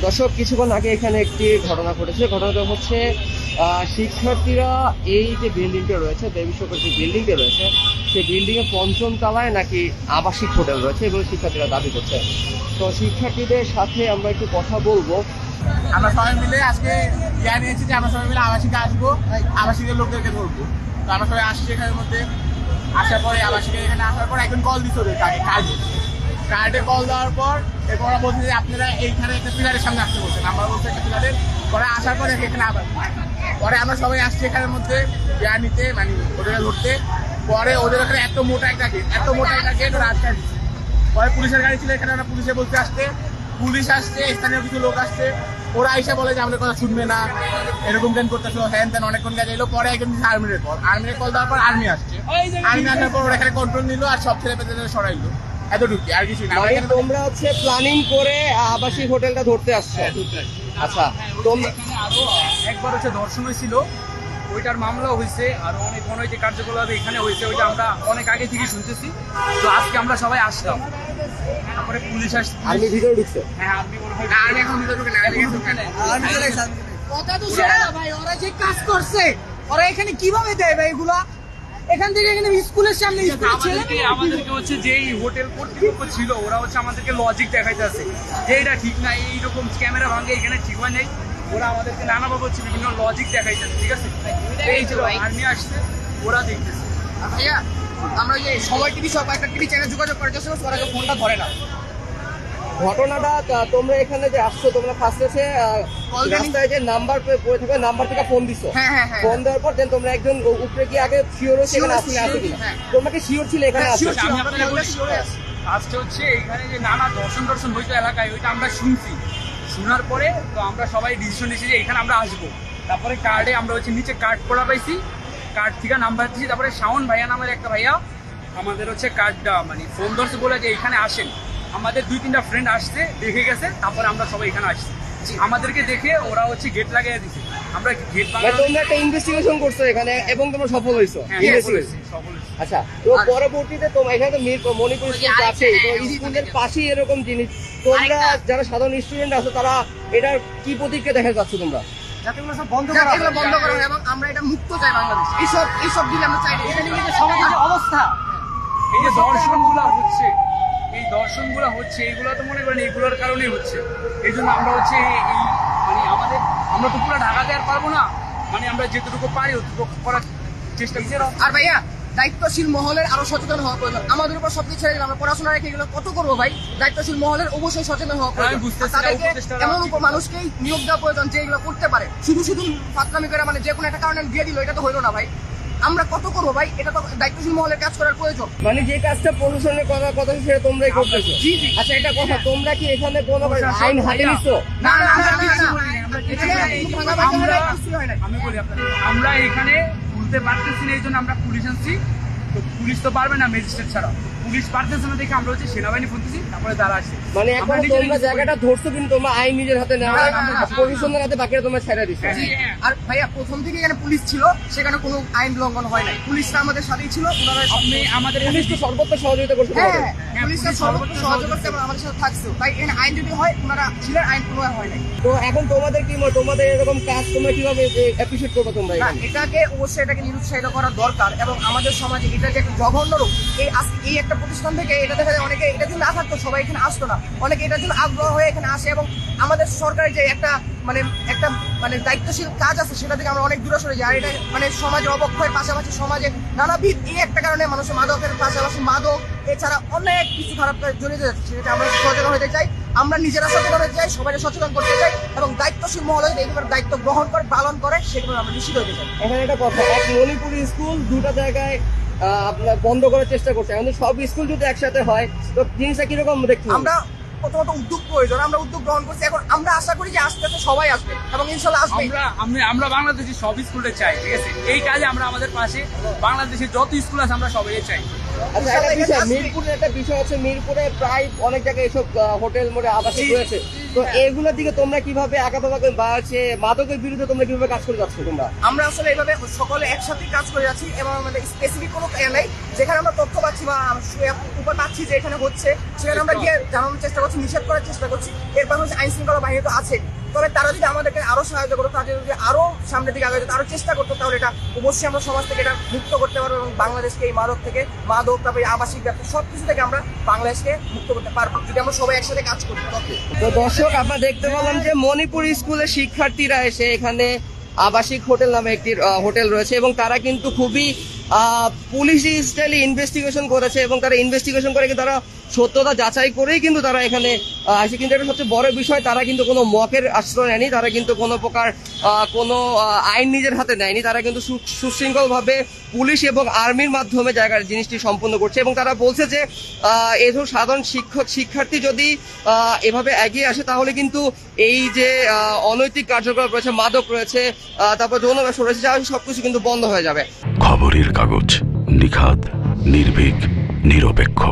দর্শক, কিছুক্ষণ আগে এখানে একটি ঘটনা ঘটেছে। ঘটনাটা হচ্ছে শিক্ষার্থীরা এই যে বিল্ডিংটা রয়েছে, বেবিসকল যে বিল্ডিংটা রয়েছে, সেই বিল্ডিংয়ের পঞ্চম তলায় নাকি আবাসিক হোটেল রয়েছে এবং শিক্ষার্থীরা দাবি করছে। তো শিক্ষার্থীদের সাথে আমরা একটু কথা বলবো। আমরা সবাই মিলে আজকে ইয়া নিয়েছি যে আমরা সবাই মিলে আবাসিকে আসবো, আবাসিকের লোকদেরকে ধরবো। তো আমরা সবাই আসছি এখানের মধ্যে। আসার পরে আবাসিকে এখানে আসার পর একজন কল দিতে হবে তাকে কার্ডে কল দেওয়ার পর এরপর ওরা বলছে যে আপনারা এইখানে একটা পিলারের সামনে আসতে বলছেন। আমরা বলছি একটা পিলারের পরে আসার পরে এখানে আবার পরে আমরা সবাই আসছি এখানের মধ্যে ইয়া নিতে, মানে ওদেরকে ধরতে। পরে ওদের ওখানে এত মোটা একটা গেট ওরা আটকায় দিচ্ছে। পরে পুলিশের গাড়ি ছিল এখানে, ওরা পুলিশে বলতে আসতে, পুলিশ আসছে, স্থানীয় কিছু লোক আসছে। ওরা এসে বলে যে আমাদের কথা শুনবে না, এরকম কেন করতেছো, হ্যান তেন অনেকক্ষণ কাজ এলো। পরে একজন আর্মির কল দেওয়ার পর আর্মি আসছে। আর্মি আসার পর ওরা এখানে কন্ট্রোল নিল আর সব ছেলে পেতে সরাইলো। এতটুকু, আর কিছু না। তোমরা হচ্ছে প্ল্যানিং করে আবাসিক হোটেলটা ধরতে আসছো? আচ্ছা, তোমরা আরো একবার হচ্ছে ধর্ষণ হয়েছিল, ওইটার মামলা হয়েছে, আর অনেক অনৈতিক কার্যকলাপ এখানে হয়েছে, ওইটা আমরা অনেক আগে থেকে শুনতেছি। তো আজকে আমরা সবাই আসলাম, তারপরে পুলিশ আসছে। আর্মি ভিতরে ঢুকছে? হ্যাঁ, আর্মি এখন ভিতরে ঢুকে না, কথা তো শোনা ভাই, ওরা যে কাজ করছে ওরা এখানে কিভাবে দেয় ভাই এগুলা? এখান থেকে এখানে স্কুলের সামনে আমাদেরকে হচ্ছে যেই হোটেল কর্তৃপক্ষ ছিল ওরা হচ্ছে আমাদেরকে লজিক দেখাইতেছে যে এটা ঠিক না, এইরকম ক্যামেরা ভাঙে এখানে ঠিক হয় নাই। ওরা আমাদেরকে নানাভাবে হচ্ছে বিভিন্ন লজিক দেখাইতেছে, ঠিক আছে? এই যে আর্মি আসছে, ওরা দেখতেছে। ভাইয়া আমরা যে সময় টিভি সব একটা টিভি চ্যানেল যোগাযোগ করে যাচ্ছে, ওরা ফোনটা ধরে না। ঘটনাটা তোমরা এখানে যে আসছো, তোমরা ফার্স্টে রাস্তায় যে নাম্বার পড়ে থাকবে, নাম্বার থেকে ফোন দিছো। ফোন দেওয়ার পর দেন তোমরা একজন উপরে গিয়ে আগে শিওর হচ্ছে এখানে আসলে আসো কিনা। তোমরা কি শিওর ছিল এখানে আসো? আজকে হচ্ছে এখানে যে নানা দর্শন হইতো এলাকায়, ওইটা আমরা শুনছি। শোনার পরে তো আমরা সবাই ডিসিশন নিয়েছি যে এখানে আমরা আসবো। তারপরে কার্ডে আমরা হচ্ছে নিচে কার্ড করা পাইছি, কার্ড থেকে নাম্বার দিয়েছি। তারপরে শাওন ভাইয়া নামের একটা ভাইয়া আমাদের হচ্ছে কার্ডটা মানে ফোন ধরছে, বলে যে এখানে আসেন। আমাদের 2-3টা ফ্রেন্ড আসছে, দেখে গেছে, তারপরে আমরা সবাই এখানে আসছি। আমাদেরকে দেখে ওরা হচ্ছে গেট লাগিয়ে দিছে। আমরা গেট তোমরা একটা ইনভেস্টিগেশন করছো এখানে এবং তোমরা সফল হয়েছো? আচ্ছা, তো পরবর্তীতে তোমরা এখানে তো মণিপুর স্কুল আছে, তো স্কুলের পাশেই এরকম জিনিস, তোমরা যারা সাধারণ স্টুডেন্ট আছো তারা এটার কি প্রতিক্রিয়া দেখা যাচ্ছে? তোমরা যাতে এগুলো সব বন্ধ করা হয় এবং আমরা এটা মুক্ত চাই বাংলাদেশ। এইসব দিলে আমরা চাই না। এটা নিয়ে যে সমাজের যে অবস্থা, এই যে দর্শনগুলো হচ্ছে এইগুলো তো মনে করেন এইগুলোর কারণেই হচ্ছে। এই জন্য আমরা হচ্ছে মানে আমরা তো পুরো ঢাকা দেওয়ার পারবো না, মানে আমরা যেটুকু পারি অতটুকু করার চেষ্টা করছি। আর ভাইয়া দায়িত্বশীল মহলের আরো সচেতন হওয়া প্রয়োজন। আমাদের উপর সবকিছু ছেড়ে দিলাম, আমরা পড়াশোনা রেখে এগুলো কত করবো ভাই? দায়িত্বশীল মহলের অবশ্যই সচেতন হওয়া প্রয়োজন। তাদেরকে এমন মানুষকেই নিয়োগ দেওয়া প্রয়োজন যে এগুলো করতে পারে। শুধু ফাতলামি করে মানে যে কোনো একটা কারণে দিয়ে দিল, এটা তো হইলো না ভাই। আমরা কত করবো ভাই? এটা তো দায়িত্বশীল মহলের কাজ করার প্রয়োজন। মানে যে কাজটা প্রশাসনের কথা সেটা তোমরাই করতেছো? জি। আচ্ছা, এটা কথা, তোমরা কি এখানে কোনো আইন হাতে নিচ্ছো? আমি বলি আপনাদের, আমরা এখানে তুলতে পারতেছি না, এই জন্য আমরা পুলিশ আনছি। তো পুলিশ তো পারবে না ম্যাজিস্ট্রেট ছাড়া, পুলিশ পারতেছে না দেখে আমরা হচ্ছে সেনাবাহিনী ফুটতেছি, তারপরে তারা আসছে। মানে এখন তোমরা জায়গাটা ধরছো কিন্তু তোমরা আইন নিজের হাতে নেওয়া, প্রশাসনের হাতে বাকিরা তোমরা ছেড়ে দিচ্ছ। আর ভাইয়া প্রথম থেকে এখানে পুলিশ ছিল, সেখানে কোনো আইন লঙ্ঘন হয় নাই। পুলিশরা আমাদের সাথেই ছিল, আমাদের পুলিশ তো সর্বোচ্চ সহযোগিতা করছে। পুলিশরা সর্বোচ্চ সহযোগিতা করতে আমাদের সাথে থাকছে, তাই এখানে আইন যদি হয় ওনারা ছিলেন, আইন কোনো হয় নাই। তো এখন তোমাদের কি তোমাদের এরকম কাজ তোমরা কিভাবে অ্যাপ্রিশিয়েট করবে? তোমরা এটাকে অবশ্যই এটাকে নিরুৎসাহিত করা দরকার এবং আমাদের সমাজে এটা যে একটা জঘন্য রূপ, এই একটা প্রতিষ্ঠান থেকে এটা দেখা যায় অনেকে এটা যদি না থাকতো সবাই এখানে আসতো না। অনেকে এটার জন্য আগ্রহ হয়ে এখানে আসে এবং আমাদের সরকারের যে একটা দায়িত্বশীল কাজ আছে সেটা থেকে আমরা অনেক দূরে সরে যাই। আর এটা মানে সমাজের অবক্ষয়ের পাশাপাশি সমাজে নানাবিধ এই একটা কারণে মানুষের মাদকের পাশাপাশি মাদক এছাড়া অনেক কিছু খারাপ কাজ জড়িয়ে যাচ্ছে। সেটা আমরা সচেতন হতে চাই, আমরা নিজেরা সচেতন হতে চাই, সবাই সচেতন করতে চাই এবং দায়িত্বশীল মহল যদি এইভাবে দায়িত্ব গ্রহণ করে পালন করে সেগুলো আমরা নিশ্চিত হতে চাই। এখানে একটা কথা, এক মণিপুর স্কুল দুটা জায়গায় আপনার বন্ধ করার চেষ্টা করছে। এখন সব স্কুল যদি একসাথে হয় তো জিনিসটা কিরকম দেখতে? আমরা প্রথমত উদ্যোগ প্রয়োজন, আমরা উদ্যোগ গ্রহণ করছি। এখন আমরা আশা করি যে আস্তে আস্তে সবাই আসবে এবং ইনশাল্লাহ আসবে। আমরা বাংলাদেশের সব স্কুলে চাই, ঠিক আছে? এই কাজে আমরা আমাদের পাশে বাংলাদেশের যত স্কুল আছে আমরা সবাই চাই। আচ্ছা, মিরপুরের একটা বিষয় আছে, মিরপুরে প্রায় অনেক জায়গায় এসব হোটেল মোড়ে আবাসিক রয়েছে। তো এগুলোর দিকে তোমরা কিভাবে আগাতে পারবে বা হচ্ছে মাদকের বিরুদ্ধে তোমরা কিভাবে কাজ করে যাচ্ছ তোমরা? আমরা আসলে এইভাবে সকলে একসাথে কাজ করে যাচ্ছি এবং আমাদের স্পেসিফিক কোনো নাই, যেখানে আমরা তথ্য পাচ্ছি বা উপর পাচ্ছি যে এখানে হচ্ছে, সেখানে আমরা গিয়ে জানানোর চেষ্টা করছি, নিষেধ করার চেষ্টা করছি। এরপর হচ্ছে আইন শৃঙ্খলা বাহিনী তো আছে, তবে তারা যদি আমাদেরকে আরো সাহায্য করতো, তাদের যদি আরো সামনের দিকে আগে যেত, আরো চেষ্টা করতো, তাহলে এটা অবশ্যই আমরা সমাজ থেকে এটা মুক্ত করতে পারবো এবং বাংলাদেশকে এই মাদক থেকে, মাদক তারপরে আবাসিক ব্যবসা সবকিছু থেকে আমরা বাংলাদেশকে মুক্ত করতে পারবো যদি আমরা সবাই একসাথে কাজ করি। তো দর্শক, আমরা দেখতে পেলাম যে মণিপুর স্কুলের শিক্ষার্থীরা এসে এখানে আবাসিক হোটেল নামে একটি হোটেল রয়েছে এবং তারা কিন্তু খুবই পুলিশি স্টাইলে ইনভেস্টিগেশন করেছে এবং তারা ইনভেস্টিগেশন করে কিন্তু তারা সত্যতা যাচাই করেই কিন্তু তারা এখানে আসে। কিন্তু এটা সবচেয়ে বড় বিষয়, তারা কিন্তু কোনো মকের আশ্রয় নেয়নি, তারা কিন্তু কোনো প্রকার কোনো আইন নিজের হাতে নেয়নি, তারা কিন্তু সুশৃঙ্খলভাবে পুলিশ এবং আর্মির মাধ্যমে জায়গার জিনিসটি সম্পন্ন করছে। এবং তারা বলছে যে এসব সাধারণ শিক্ষার্থী যদি এভাবে এগিয়ে আসে তাহলে কিন্তু এই যে অনৈতিক কার্যকলাপ রয়েছে, মাদক রয়েছে, তারপর যৌন ব্যবসা রয়েছে, সবকিছু কিন্তু বন্ধ হয়ে যাবে। খবরের কাগজ, নিখাদ, নির্ভীক, নিরপেক্ষ।